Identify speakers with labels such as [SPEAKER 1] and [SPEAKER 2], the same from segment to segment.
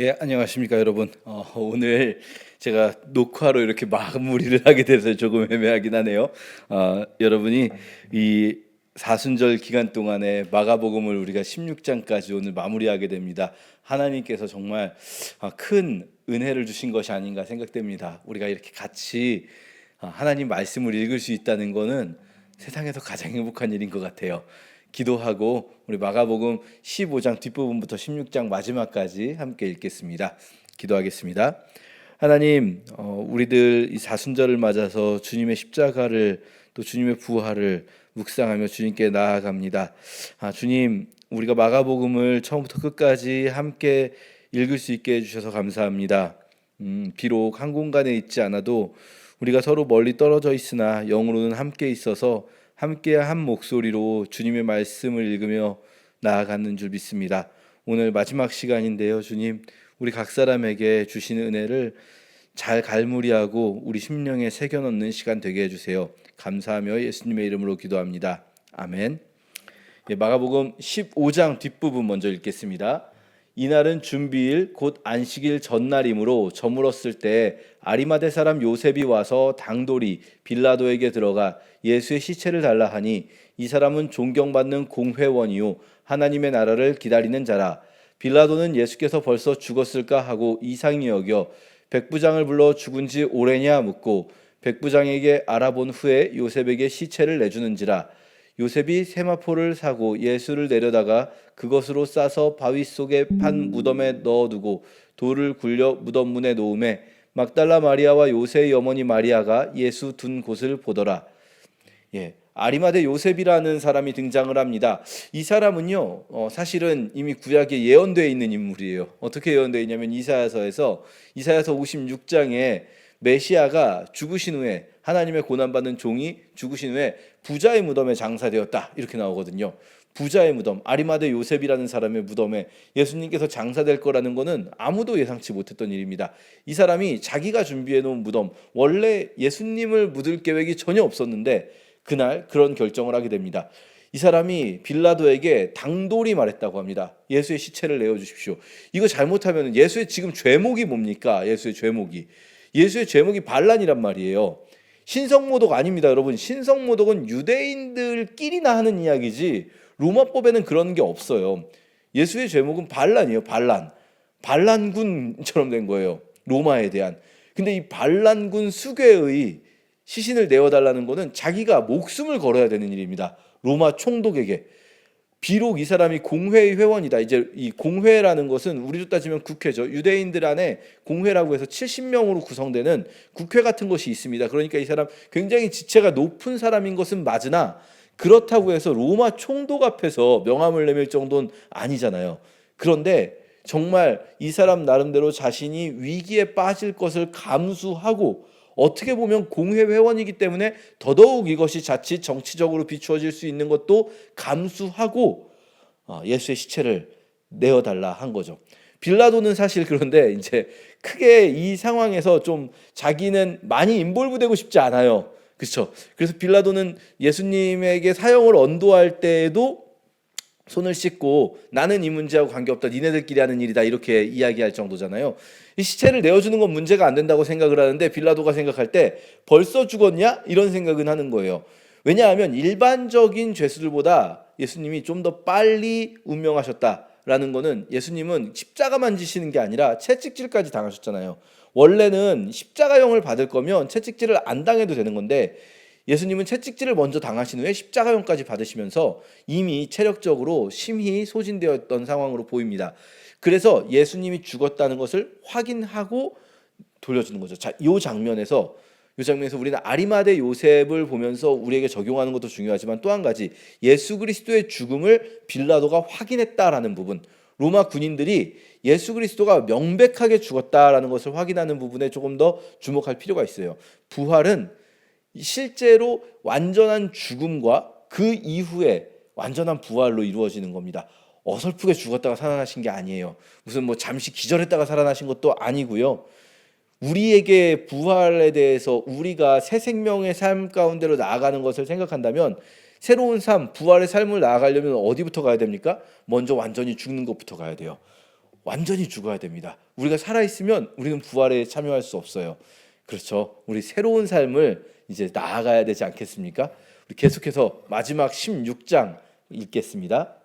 [SPEAKER 1] 예, 안녕하십니까, 여러분. 오늘 제가 녹화로 이렇게 마무리를 하게 돼서 조금 애매하긴 하네요. 여러분이 이 사순절 기간 동안에 마가복음을 우리가 16장까지 오늘 마무리하게 됩니다. 하나님께서 정말 큰 은혜를 주신 것이 아닌가 생각됩니다. 우리가 이렇게 같이 하나님 말씀을 읽을 수 있다는 것은 세상에서 가장 행복한 일인 것 같아요. 기도하고 우리 마가복음 15장 뒷부분부터 16장 마지막까지 함께 읽겠습니다. 기도하겠습니다. 하나님, 우리들 이 사순절을 맞아서 주님의 십자가를 또 주님의 부활을 묵상하며 주님께 나아갑니다. 주님, 우리가 마가복음을 처음부터 끝까지 함께 읽을 수 있게 해주셔서 감사합니다. 비록 한 공간에 있지 않아도 우리가 서로 멀리 떨어져 있으나 영으로는 함께 있어서 함께 한 목소리로 주님의 말씀을 읽으며 나아가는 줄 믿습니다. 오늘 마지막 시간인데요, 주님, 우리 각 사람에게 주시는 은혜를 잘 갈무리하고 우리 심령에 새겨 넣는 시간 되게 해주세요. 감사하며 예수님의 이름으로 기도합니다. 아멘. 마가복음 15장 뒷부분 먼저 읽겠습니다. 이날은 준비일 곧 안식일 전날이므로 저물었을 때 아리마대 사람 요셉이 와서 당돌이 빌라도에게 들어가 예수의 시체를 달라 하니 이 사람은 존경받는 공회원이요 하나님의 나라를 기다리는 자라. 빌라도는 예수께서 벌써 죽었을까 하고 이상히 여겨 백부장을 불러 죽은 지 오래냐 묻고 백부장에게 알아본 후에 요셉에게 시체를 내주는지라. 요셉이 세마포를 사고 예수를 내려다가 그것으로 싸서 바위 속에 판 무덤에 넣어두고 돌을 굴려 무덤 문에 놓음에 막달라 마리아와 요새의 어머니 마리아가 예수 둔 곳을 보더라. 아리마대 요셉이라는 사람이 등장을 합니다. 이 사람은요, 사실은 이미 구약에 예언되어 있는 인물이에요. 어떻게 예언되어 있냐면 이사야서 56장에 메시아가 죽으신 후에 하나님의 고난받는 종이 죽으신 후에 부자의 무덤에 장사되었다 이렇게 나오거든요. 부자의 무덤, 아리마대 요셉이라는 사람의 무덤에 예수님께서 장사될 거라는 것은 아무도 예상치 못했던 일입니다. 이 사람이 자기가 준비해 놓은 무덤, 원래 예수님을 묻을 계획이 전혀 없었는데 그날 그런 결정을 하게 됩니다. 이 사람이 빌라도에게 당돌이 말했다고 합니다. 예수의 시체를 내어주십시오. 이거 잘못하면 예수의 지금 죄목이 뭡니까? 예수의 죄목이 반란이란 말이에요. 신성모독 아닙니다, 여러분. 신성모독은 유대인들끼리나 하는 이야기지 로마법에는 그런 게 없어요. 예수의 죄목은 반란이에요. 반란군처럼 된 거예요, 로마에 대한. 근데 이 반란군 수괴의 시신을 내어달라는 것은 자기가 목숨을 걸어야 되는 일입니다, 로마 총독에게. 비록 이 사람이 공회의 회원이다. 이제 이 공회라는 것은 우리로 따지면 국회죠. 유대인들 안에 공회라고 해서 70명으로 구성되는 국회 같은 것이 있습니다. 그러니까 이 사람 굉장히 지체가 높은 사람인 것은 맞으나 그렇다고 해서 로마 총독 앞에서 명함을 내밀 정도는 아니잖아요. 그런데 정말 이 사람 나름대로 자신이 위기에 빠질 것을 감수하고, 어떻게 보면 공회 회원이기 때문에 더더욱 이것이 자칫 정치적으로 비추어질 수 있는 것도 감수하고 예수의 시체를 내어달라 한 거죠. 빌라도는 사실 그런데 이제 크게 이 상황에서 좀 자기는 많이 인볼브되고 싶지 않아요. 그렇죠? 그래서 빌라도는 예수님에게 사형을 언도할 때에도 손을 씻고 나는 이 문제하고 관계없다, 니네들끼리 하는 일이다 이렇게 이야기할 정도잖아요. 이 시체를 내어주는 건 문제가 안 된다고 생각을 하는데 빌라도가 생각할 때 벌써 죽었냐? 이런 생각은 하는 거예요. 왜냐하면 일반적인 죄수들보다 예수님이 좀 더 빨리 운명하셨다라는 거는, 예수님은 십자가만 지시는 게 아니라 채찍질까지 당하셨잖아요. 원래는 십자가형을 받을 거면 채찍질을 안 당해도 되는 건데 예수님은 채찍질을 먼저 당하신 후에 십자가형까지 받으시면서 이미 체력적으로 심히 소진되었던 상황으로 보입니다. 그래서 예수님이 죽었다는 것을 확인하고 돌려주는 거죠. 자, 이 장면에서 우리는 아리마대 요셉을 보면서 우리에게 적용하는 것도 중요하지만 또 한 가지, 예수 그리스도의 죽음을 빌라도가 확인했다라는 부분, 로마 군인들이 예수 그리스도가 명백하게 죽었다라는 것을 확인하는 부분에 조금 더 주목할 필요가 있어요. 부활은 실제로 완전한 죽음과 그 이후에 완전한 부활로 이루어지는 겁니다. 어설프게 죽었다가 살아나신 게 아니에요. 무슨 잠시 기절했다가 살아나신 것도 아니고요. 우리에게 부활에 대해서 우리가 새 생명의 삶 가운데로 나아가는 것을 생각한다면 새로운 삶, 부활의 삶을 나아가려면 어디부터 가야 됩니까? 먼저 완전히 죽는 것부터 가야 돼요. 완전히 죽어야 됩니다. 우리가 살아있으면 우리는 부활에 참여할 수 없어요. 그렇죠. 우리 새로운 삶을 이제 나아가야 되지 않겠습니까? 우리 계속해서 마지막 16장 읽겠습니다.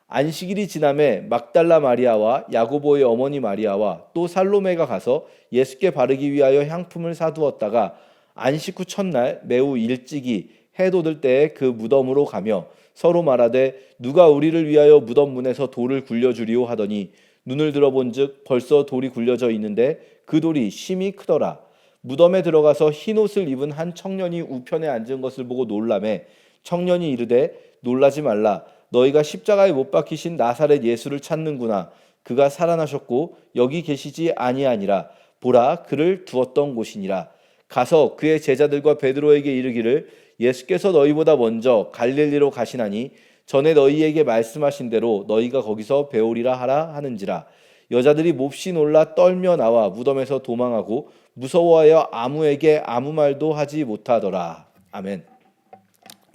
[SPEAKER 1] 안식일이 지남에 막달라 마리아와 야고보의 어머니 마리아와 또 살로메가 가서 예수께 바르기 위하여 향품을 사두었다가 안식 후 첫날 매우 일찍이 해 돋을 때에 그 무덤으로 가며 서로 말하되 누가 우리를 위하여 무덤 문에서 돌을 굴려주리오 하더니 눈을 들어본즉 벌써 돌이 굴려져 있는데 그 돌이 심히 크더라. 무덤에 들어가서 흰 옷을 입은 한 청년이 우편에 앉은 것을 보고 놀라매 청년이 이르되 놀라지 말라. 너희가 십자가에 못 박히신 나사렛 예수를 찾는구나. 그가 살아나셨고 여기 계시지 아니하니라. 보라 그를 두었던 곳이니라. 가서 그의 제자들과 베드로에게 이르기를 예수께서 너희보다 먼저 갈릴리로 가시나니 전에 너희에게 말씀하신 대로 너희가 거기서 배우리라 하라 하는지라. 여자들이 몹시 놀라 떨며 나와 무덤에서 도망하고 무서워하여 아무에게 아무 말도 하지 못하더라. 아멘.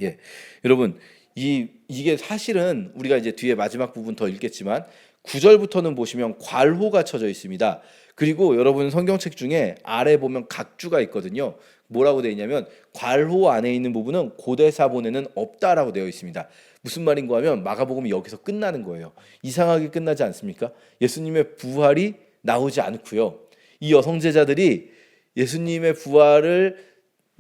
[SPEAKER 1] 예, 여러분 이게 사실은 우리가 이제 뒤에 마지막 부분 더 읽겠지만 9절부터는 보시면 괄호가 쳐져 있습니다. 그리고 여러분 성경책 중에 아래 보면 각주가 있거든요. 뭐라고 되어 있냐면 괄호 안에 있는 부분은 고대사본에는 없다라고 되어 있습니다. 무슨 말인가 하면 마가복음이 여기서 끝나는 거예요. 이상하게 끝나지 않습니까? 예수님의 부활이 나오지 않고요. 이 여성 제자들이 예수님의 부활을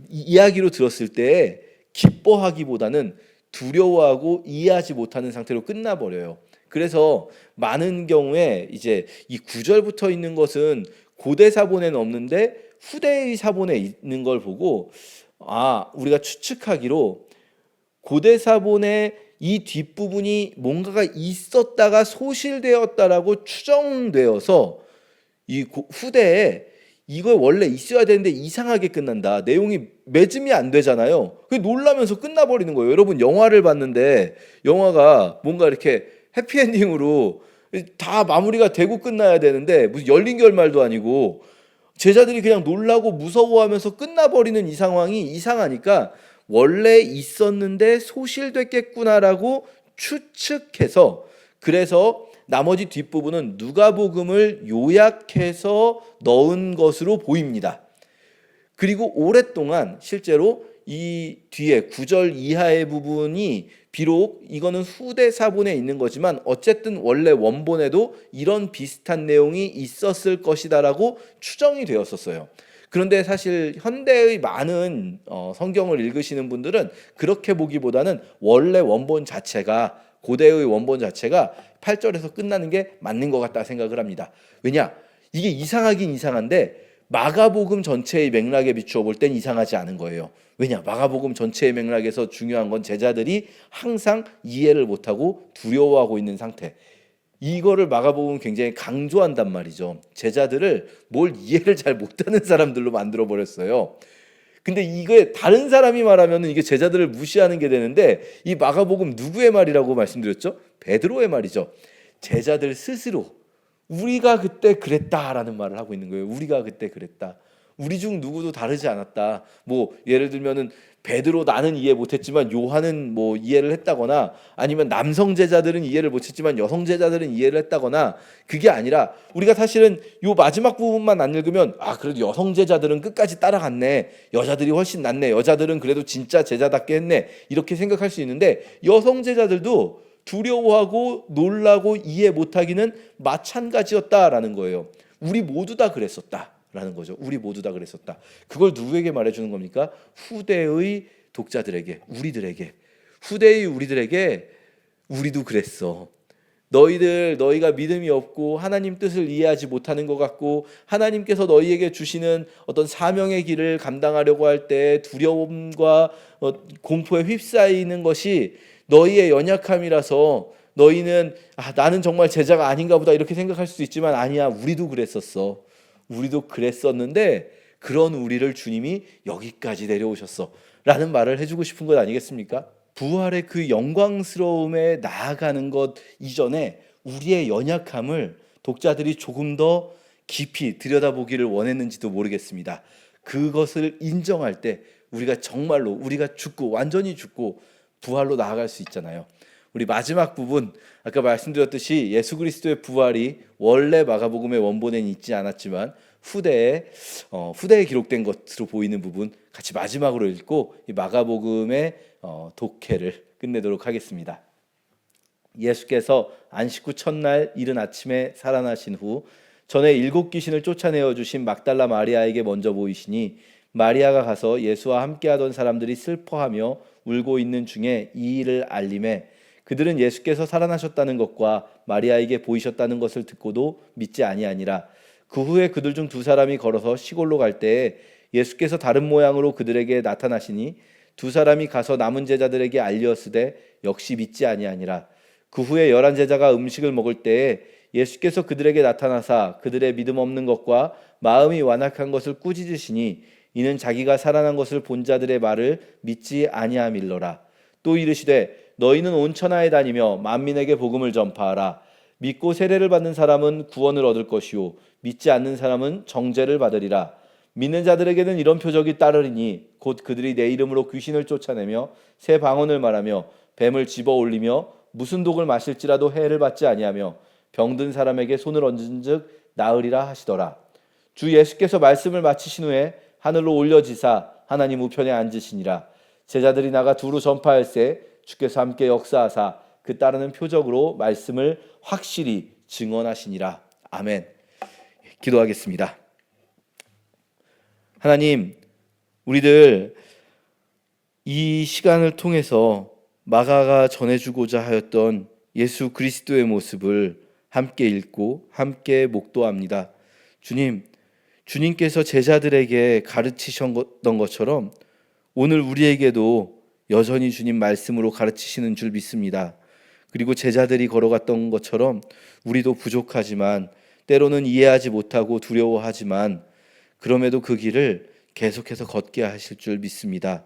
[SPEAKER 1] 이야기로 들었을 때 기뻐하기보다는 두려워하고 이해하지 못하는 상태로 끝나버려요. 그래서 많은 경우에 이제 이 9절부터 있는 것은 고대 사본에는 없는데 후대의 사본에 있는 걸 보고 우리가 추측하기로 고대 사본에 이 뒷부분이 뭔가가 있었다가 소실되었다라고 추정되어서 이 후대에 이거 원래 있어야 되는데 이상하게 끝난다. 내용이 매짐이 안 되잖아요. 놀라면서 끝나버리는 거예요. 여러분 영화를 봤는데 영화가 뭔가 이렇게 해피엔딩으로 다 마무리가 되고 끝나야 되는데 무슨 열린 결말도 아니고 제자들이 그냥 놀라고 무서워하면서 끝나버리는 이 상황이 이상하니까 원래 있었는데 소실됐겠구나라고 추측해서 그래서 나머지 뒷부분은 누가복음을 요약해서 넣은 것으로 보입니다. 그리고 오랫동안 실제로 이 뒤에 9절 이하의 부분이 비록 이거는 후대 사본에 있는 거지만 어쨌든 원래 원본에도 이런 비슷한 내용이 있었을 것이다라고 추정이 되었었어요. 그런데 사실 현대의 많은 성경을 읽으시는 분들은 그렇게 보기보다는 원래 원본 자체가 고대의 원본 자체가 8절에서 끝나는 게 맞는 것 같다 생각을 합니다. 왜냐? 이게 이상하긴 이상한데 마가복음 전체의 맥락에 비추어 볼 땐 이상하지 않은 거예요. 왜냐? 마가복음 전체의 맥락에서 중요한 건 제자들이 항상 이해를 못하고 두려워하고 있는 상태. 이거를 마가복음은 굉장히 강조한단 말이죠. 제자들을 뭘 이해를 잘 못하는 사람들로 만들어 버렸어요. 근데 이게 다른 사람이 말하면 이게 제자들을 무시하는 게 되는데 이 마가복음 누구의 말이라고 말씀드렸죠? 베드로의 말이죠. 제자들 스스로 우리가 그때 그랬다라는 말을 하고 있는 거예요. 우리가 그때 그랬다. 우리 중 누구도 다르지 않았다. 뭐 예를 들면은 베드로 나는 이해 못했지만 요한은 뭐 이해를 했다거나 아니면 남성 제자들은 이해를 못했지만 여성 제자들은 이해를 했다거나 그게 아니라 우리가 사실은 요 마지막 부분만 안 읽으면 그래도 여성 제자들은 끝까지 따라갔네. 여자들이 훨씬 낫네. 여자들은 그래도 진짜 제자답게 했네. 이렇게 생각할 수 있는데 여성 제자들도 두려워하고 놀라고 이해 못하기는 마찬가지였다라는 거예요. 우리 모두 다 그랬었다라는 거죠. 우리 모두 다 그랬었다. 그걸 누구에게 말해주는 겁니까? 후대의 독자들에게, 우리들에게. 후대의 우리들에게 우리도 그랬어. 너희가 믿음이 없고 하나님 뜻을 이해하지 못하는 것 같고 하나님께서 너희에게 주시는 어떤 사명의 길을 감당하려고 할 때 두려움과 공포에 휩싸이는 것이 너희의 연약함이라서 너희는 나는 정말 제자가 아닌가 보다 이렇게 생각할 수도 있지만 아니야, 우리도 그랬었어. 우리도 그랬었는데 그런 우리를 주님이 여기까지 내려오셨어 라는 말을 해주고 싶은 것 아니겠습니까? 부활의 그 영광스러움에 나아가는 것 이전에 우리의 연약함을 독자들이 조금 더 깊이 들여다보기를 원했는지도 모르겠습니다. 그것을 인정할 때 우리가 정말로 우리가 죽고 완전히 죽고 부활로 나아갈 수 있잖아요. 우리 마지막 부분, 아까 말씀드렸듯이 예수 그리스도의 부활이 원래 마가복음의 원본에는 있지 않았지만 후대에 기록된 것으로 보이는 부분 같이 마지막으로 읽고 이 마가복음의 독해를 끝내도록 하겠습니다. 예수께서 안식 후 첫날 이른 아침에 살아나신 후 전에 7 귀신을 쫓아내어 주신 막달라 마리아에게 먼저 보이시니 마리아가 가서 예수와 함께하던 사람들이 슬퍼하며 울고 있는 중에 이 일을 알림해 그들은 예수께서 살아나셨다는 것과 마리아에게 보이셨다는 것을 듣고도 믿지 아니하니라. 그 후에 그들 중 2 사람이 걸어서 시골로 갈 때에 예수께서 다른 모양으로 그들에게 나타나시니 2 사람이 가서 남은 제자들에게 알리었으되 역시 믿지 아니하니라. 그 후에 11 제자가 음식을 먹을 때에 예수께서 그들에게 나타나사 그들의 믿음 없는 것과 마음이 완악한 것을 꾸짖으시니 이는 자기가 살아난 것을 본 자들의 말을 믿지 아니함일러라. 또 이르시되 너희는 온 천하에 다니며 만민에게 복음을 전파하라. 믿고 세례를 받는 사람은 구원을 얻을 것이요 믿지 않는 사람은 정죄를 받으리라. 믿는 자들에게는 이런 표적이 따르리니 곧 그들이 내 이름으로 귀신을 쫓아내며 새 방언을 말하며 뱀을 집어 올리며 무슨 독을 마실지라도 해를 받지 아니하며 병든 사람에게 손을 얹은즉 나으리라 하시더라. 주 예수께서 말씀을 마치신 후에 하늘로 올려지사 하나님 우편에 앉으시니라. 제자들이 나가 두루 전파할세 주께서 함께 역사하사 그 따르는 표적으로 말씀을 확실히 증언하시니라. 아멘. 기도하겠습니다. 하나님, 우리들 이 시간을 통해서 마가가 전해주고자 하였던 예수 그리스도의 모습을 함께 읽고 함께 목도합니다. 주님께서 제자들에게 가르치셨던 것처럼 오늘 우리에게도 여전히 주님 말씀으로 가르치시는 줄 믿습니다. 그리고 제자들이 걸어갔던 것처럼 우리도 부족하지만 때로는 이해하지 못하고 두려워하지만 그럼에도 그 길을 계속해서 걷게 하실 줄 믿습니다.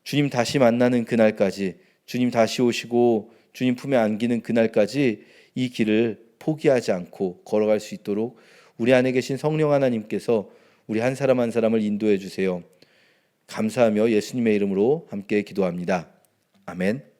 [SPEAKER 1] 주님 다시 만나는 그날까지, 주님 다시 오시고 주님 품에 안기는 그날까지 이 길을 포기하지 않고 걸어갈 수 있도록 우리 안에 계신 성령 하나님께서 우리 한 사람 한 사람을 인도해 주세요. 감사하며 예수님의 이름으로 함께 기도합니다. 아멘.